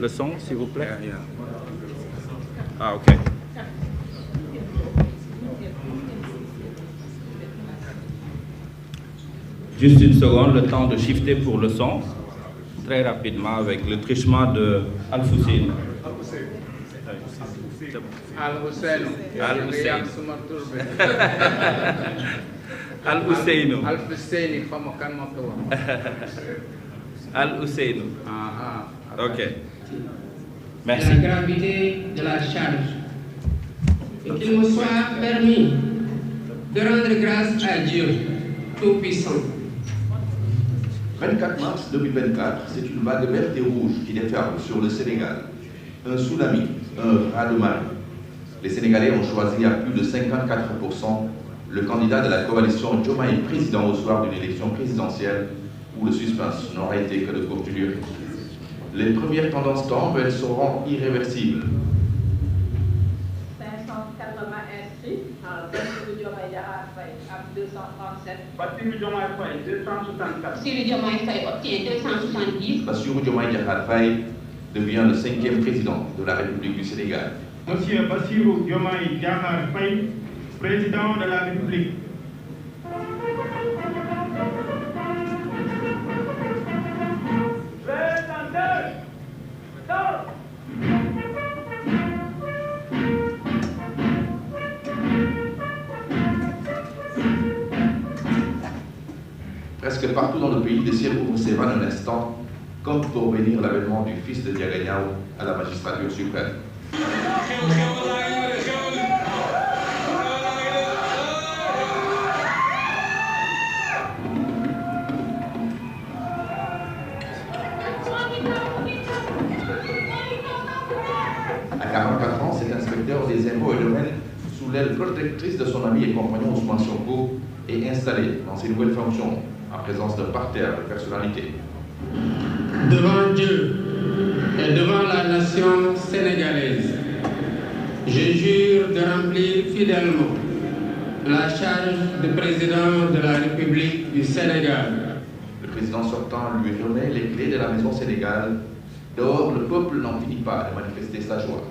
le son, s'il vous plaît? Yeah. Ah, ok. Juste une seconde, le temps de shifter pour le son, très rapidement avec le trichement de Al-Fussein. Al-Hussein. Al-Hussein. Al-Hussein. Al-Hussein, comment Al-Hussein. Ok. Merci. La gravité de la charge. Et qu'il me soit permis de rendre grâce à Dieu Tout-Puissant. 24 mars 2024, c'est une vague verte et rouge qui déferle sur le Sénégal. Un tsunami, un raz-de-marée. Les Sénégalais ont choisi à plus de 54% le candidat de la coalition Diomaye président au soir d'une élection présidentielle où le suspense n'aura été que de courte durée. Les premières tendances tombent, elles seront irréversibles. 580 inscrits, Bassirou Diomaye Diakhar Faye am 237. Bassirou Diomaye Faye 264. Bassirou Diomaye Faye obtient 270. Bassirou Diomaye Diakhar Faye devient le 5e président de la République du Sénégal. Monsieur Bassirou Diomaye Diakhar Faye, président de la République. Presque partout dans le pays, le ciel ouvre ses vannes un instant, comme pour bénir l'avènement du fils de Diaga Niao à la magistrature suprême. À 44 ans, cet inspecteur des impôts et domaines, sous l'aile protectrice de son ami et compagnon Ousmane Sonko, est installé dans ses nouvelles fonctions, en présence d'un parterre de personnalités. Devant Dieu et devant la nation sénégalaise, je jure de remplir fidèlement la charge de président de la République du Sénégal. Le président sortant lui remet les clés de la maison Sénégal. Dehors, le peuple n'en finit pas de manifester sa joie.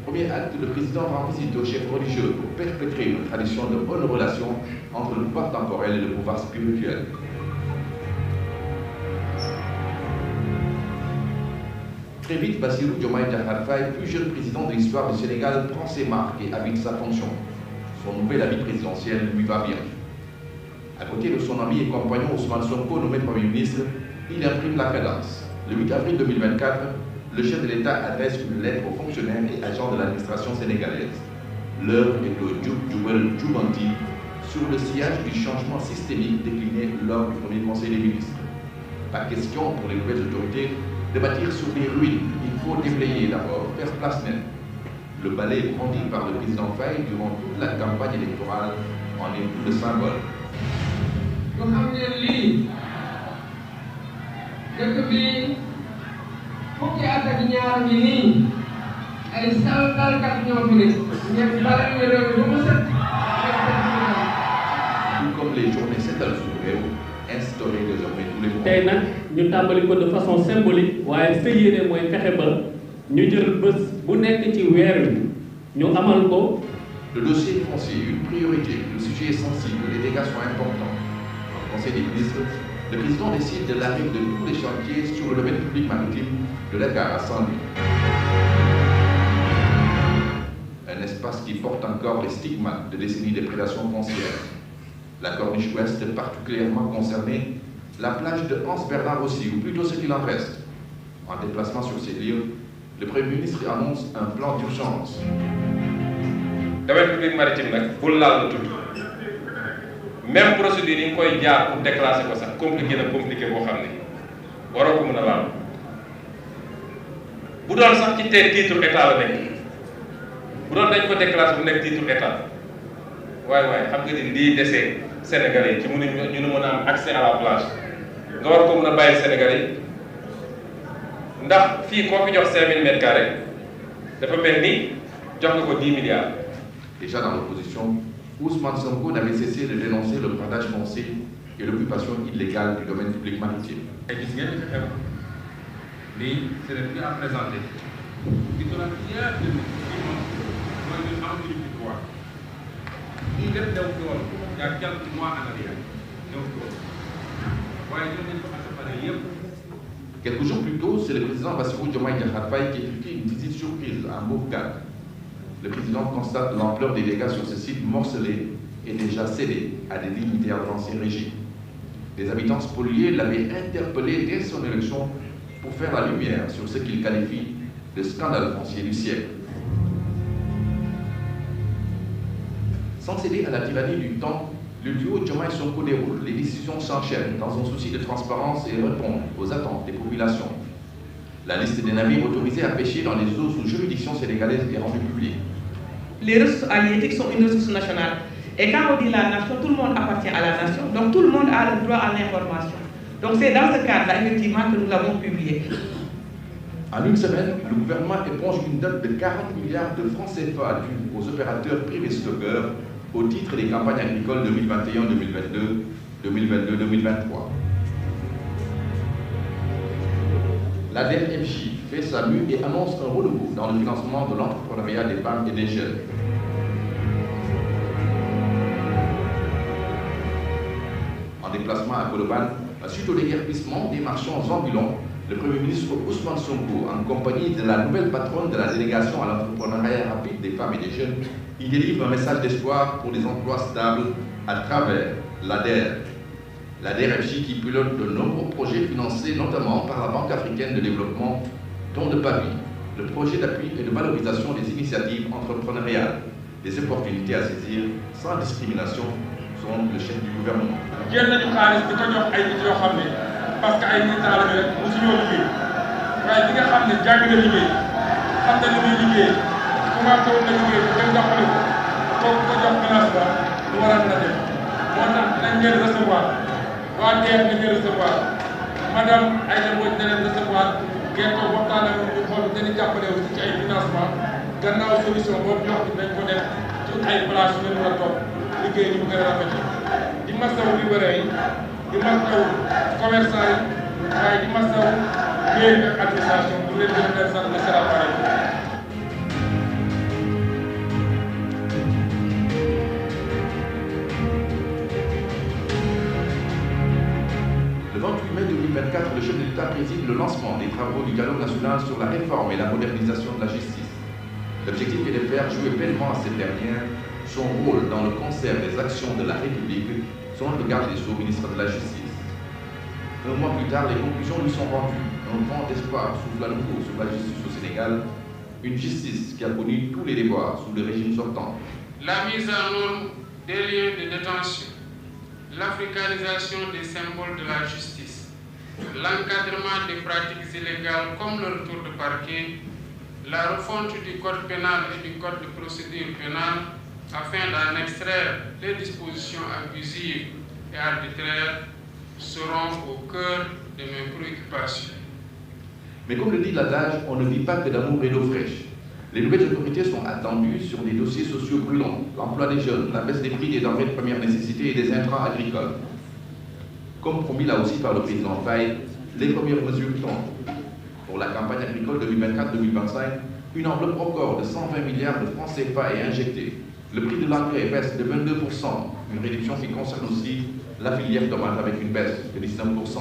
Premier acte, le président rend visite aux chefs religieux pour perpétrer une tradition de bonne relation entre le pouvoir temporel et le pouvoir spirituel. Très vite, Bassirou Diomaye Diakhar Faye, plus jeune président de l'histoire du Sénégal, prend ses marques et habite sa fonction. Son nouvel habit présidentiel lui va bien. À côté de son ami et compagnon Ousmane Sonko, nommé Premier ministre, il imprime la cadence. Le 8 avril 2024, le chef de l'État adresse une lettre aux fonctionnaires et agents de l'administration sénégalaise. L'heure est au Dioub Djoubel Djoubanti sur le sillage du changement systémique décliné lors du premier Conseil des ministres. Pas question pour les nouvelles autorités de bâtir sur les ruines. Il faut déblayer d'abord, faire place nette. Le balai brandi par le président Faye durant toute la campagne électorale en est tout le symbole. Tout comme les journées s'étalent sur le réew, instaurées désormais tous les mois. tey nag ñu tàmbali ko de façon symbolique waaye sa yéene mooy fexe ba ñu jël bés bu nekk ci weer wi ñu amal ko. Le dossier foncier, une priorité, le sujet est sensible, les dégâts sont importants. En Conseil des ministres, le président décide de l'arrêt de tous les chantiers sur le domaine public maritime de Dakar à Saint-Louis. Un espace qui porte encore les stigmates de décennies de prédation foncière. La corniche ouest est particulièrement concernée, la plage de Anse-Bernard aussi, ou plutôt ce qu'il en reste. En déplacement sur ces lieux, le Premier ministre annonce un plan d'urgence. domaine public maritime nag bul laal lu tudd même procédure yi nga koy jaar pour déclasser ko sax compliqué boo xam ne waroo ko mën a laal bu doon sax ci titre état la nekk bu doon dañ ko déclasser bu nekk titre état waaye xam nga ni lii desee Sénégalais yi ci ñu mën a am accès à la plage nga war ko mën a bàyyi Sénégalais yi ndax fii koo fi jox 5000 mètres carrés dafa mel ni jox nga ko 10 milliards. Déjà dans l'opposition, Ousmane Sonko n'avait cessé de dénoncer le bradage foncier et l'occupation illégale du domaine public maritime. Et gis ngeen li fi xew lii c'est le plus à présenter di ko nag ñaar de ci moom mooy ñun amuñu ci droit lii lépp new fi woon il y a quelques mois en arrière new fi woon waaye ñun nañ ko accaparé yëpp. Quelques jours plus tôt, c'est le président Bassirou Diomaye Diakhar Faye qui effectue une visite surprise à Bourgade. Le président constate l'ampleur des dégâts sur ce site morcelé et déjà cédé à des dignitaires de l'ancien régime. Les habitants spoliés l'avaient interpellé dès son élection pour faire la lumière sur ce qu'il qualifie de scandale foncier du siècle. Sans céder à la tyrannie du temps, le duo Diomaye Sonko déroule. Les décisions s'enchaînent dans un souci de transparence et répondent aux attentes des populations. La liste des navires autorisés à pêcher dans les eaux sous juridiction sénégalaise est rendue publique. Les ressources halieutiques sont une ressource nationale. Et quand on dit la nation, tout le monde appartient à la nation. Donc tout le monde a le droit à l'information. Donc c'est dans ce cadre-là, effectivement, que nous l'avons publié. En une semaine, le gouvernement éponge une dette de 40 milliards de francs CFA dus aux opérateurs privés stockeurs au titre des campagnes agricoles 2021-2022, 2022-2023. La DRFJ fait sa mue et annonce un renouveau dans le financement de l'entrepreneuriat des femmes et des jeunes. En déplacement à Colobane, suite au déguerpissement des marchands ambulants, le Premier ministre Ousmane Sonko, en compagnie de la nouvelle patronne de la délégation à l'entrepreneuriat rapide des femmes et des jeunes, il délivre un message d'espoir pour des emplois stables à travers l'ADER. La DRFJ qui pilote de nombreux projets financés notamment par la Banque africaine de développement, dont le PAVI, le projet d'appui et de valorisation des initiatives entrepreneuriales. Des opportunités à saisir sans discrimination sont le chef du gouvernement. Parce que ay nit la rek musuñoo liggéey waaye bi nga xam ne jàng na liggéey xam na li muy liggéey commencé woon na liggéey dem jàppale ko kooku ko jox financement lu war a mën a def moo tax nañ leen recevoir waa DER nañ leen recevoir madame Aïda Mbodj na leen recevoir ngeen ko waxtaan ak ñu xool dañuy jàppale aussi ci ay financement gannaaw solution boobu jox nañ ko def ci ay place yu ngeen war a toog liggéey ñu gën a rafetee di masawu libéré yi di masawu commerçant yi waaye di masawu mairie ak administration pour leen gën a leen sant le sera pareil. Le 28 mai 2024, le chef de l'État préside le lancement des travaux du dialogue national sur la réforme et la modernisation de la justice. L'objectif est de faire jouer pleinement à cette dernière son rôle dans le concert des actions de la République, selon le garde des Sceaux, ministre de la Justice. Un mois plus tard, les conclusions lui sont rendues. Un vent d'espoir souffle à nouveau sur la justice au Sénégal, une justice qui a connu tous les déboires sous le régime sortant. La mise en norme des lieux de détention, l'africanisation des symboles de la justice, l'encadrement des pratiques illégales comme le retour de parquet, la refonte du code pénal et du code de procédure pénale afin d'en extraire les dispositions abusives et arbitraires seront au cœur de mes préoccupations. Mais comme le dit l'adage, on ne vit pas que d'amour et d'eau fraîche. Les nouvelles autorités sont attendues sur des dossiers sociaux brûlants, l'emploi des jeunes, la baisse des prix des denrées de première nécessité et des intrants agricoles. Comme promis là aussi par le président Faye, les premières mesures tombent. Pour la campagne agricole 2024-2025, une enveloppe record de 120 milliards de francs CFA est injectée. Le prix de l'engrais baisse de 22%, une réduction qui concerne aussi la filière tomate avec une baisse de 19%.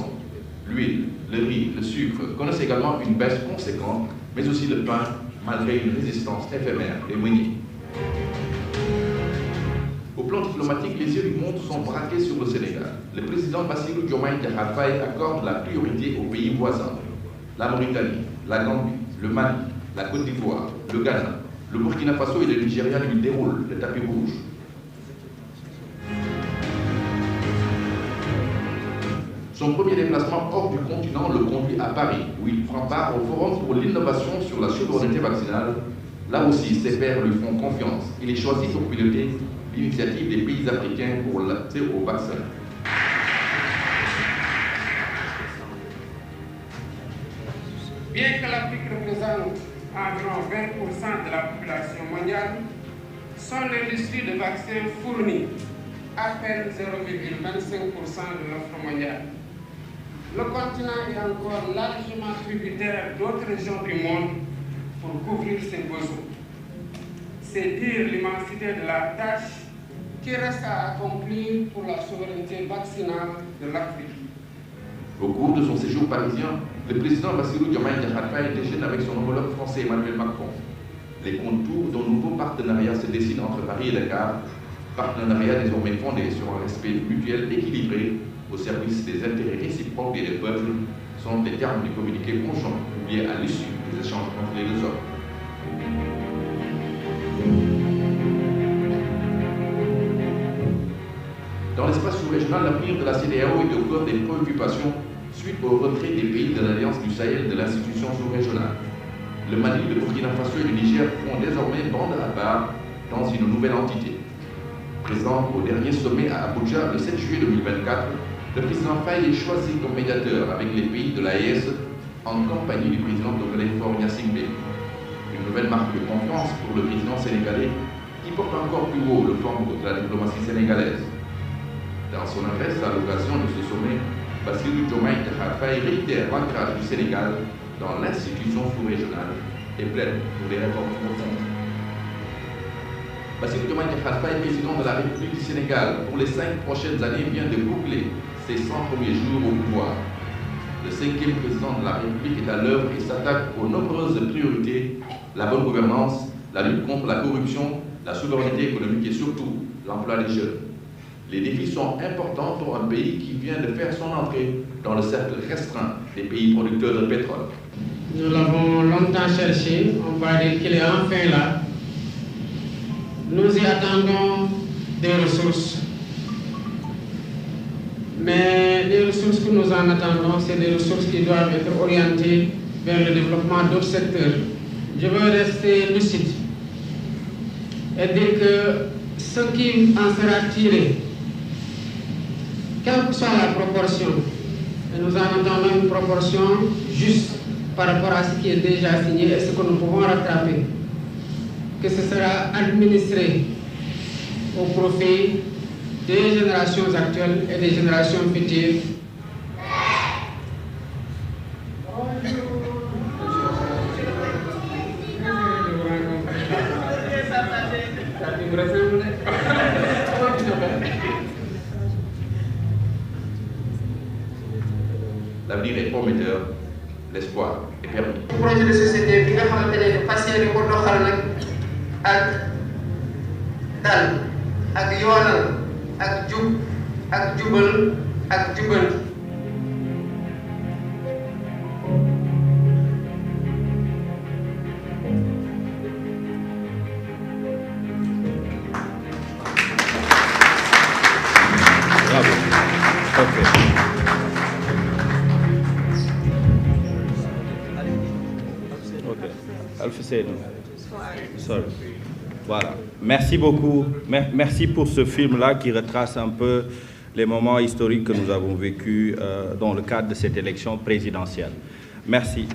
L'huile, le riz, le sucre connaissent également une baisse conséquente, mais aussi le pain, malgré une résistance éphémère des meuniers. Au plan diplomatique, les yeux du monde sont braqués sur le Sénégal. Le président Bassirou Diomaye Diakhar Faye accorde la priorité aux pays voisins. La Mauritanie, la Gambie, le Mali, la Côte d'Ivoire, le Ghana, le Burkina Faso et le Nigeria lui déroulent le tapis rouge. Son premier déplacement hors du continent le conduit à Paris, où il prend part au Forum pour l'innovation sur la souveraineté vaccinale. Là aussi, ses pairs lui font confiance. Il est choisi pour piloter l'initiative des pays africains pour l'accès au vaccin. Bien que l'Afrique représente environ 20% de la population mondiale, son industrie de vaccins fournit à peine 0,25% de l'offre mondiale. Le continent est encore largement tributaire d'autres régions du monde pour couvrir ses besoins. C'est dire l'immensité de la tâche qui reste à accomplir pour la souveraineté vaccinale de l'Afrique. Au cours de son séjour parisien, le président Bassirou Diomaye Diakhar Faye déjeune avec son homologue français Emmanuel Macron. Les contours d'un nouveau partenariat se dessinent entre Paris et Dakar, partenariat désormais fondé sur un respect mutuel équilibré au service des intérêts réciproques des deux peuples, sont les termes du communiqué conjoint publié à l'issue des échanges entre les deux hommes. Dans l'espace sous-régional, l'avenir de la CEDEAO est au cœur des préoccupations suite au retrait des pays de l'Alliance du Sahel de l'institution sous-régionale. Le Mali, le Burkina Faso et le Niger font désormais bande à part dans une nouvelle entité. Présent au dernier sommet à Abuja le 7 juillet 2024, le président Faye est choisi comme médiateur avec les pays de l'AES en compagnie du président togolais Faure Gnassingbé. Une nouvelle marque de confiance pour le président sénégalais qui porte encore plus haut le flambeau de la diplomatie sénégalaise. Dans son adresse à l'occasion de ce sommet, Bassirou Diomaye Diakhar Faye réitère l'ancrage du Sénégal dans l'institution sous-régionale et plaide pour des réformes profondes. Bassirou Diomaye Diakhar Faye, président de la République du Sénégal, pour les 5 prochaines années, vient de boucler ses 100 premiers jours au pouvoir. Le 5e président de la République est à l'œuvre et s'attaque aux nombreuses priorités, la bonne gouvernance, la lutte contre la corruption, la souveraineté économique et surtout l'emploi des jeunes. Les défis sont importants pour un pays qui vient de faire son entrée dans le cercle restreint des pays producteurs de pétrole. Nous l'avons longtemps cherché, on va dire qu'il est enfin là. Nous y attendons des ressources. Mais les ressources que nous en attendons, c'est des ressources qui doivent être orientées vers le développement d'autres secteurs. Je veux rester lucide et dire que ce qui en sera tiré, quelle que soit la proportion, et nous en attendons une proportion juste par rapport à ce qui est déjà signé et ce que nous pouvons rattraper, que ce sera administré au profit des générations actuelles et des générations futures. L'avenir est prometteur, l'espoir est permis. Le projet de société bi nga xamante ne fas yéene ko doxal nag ak dal ak yoonal ak jub ak jubal ak jubanti. Bravo. Ok. Sorry. Voilà. Merci beaucoup. Merci pour ce film-là qui retrace un peu les moments historiques que nous avons vécus dans le cadre de cette élection présidentielle. Merci.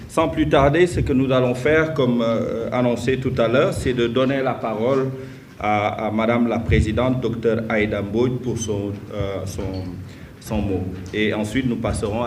Sans plus tarder, ce que nous allons faire, comme annoncé tout à l'heure, c'est de donner la parole à Madame la Présidente, Dr Aïda Mbodj, pour son mot. Et ensuite, nous passerons à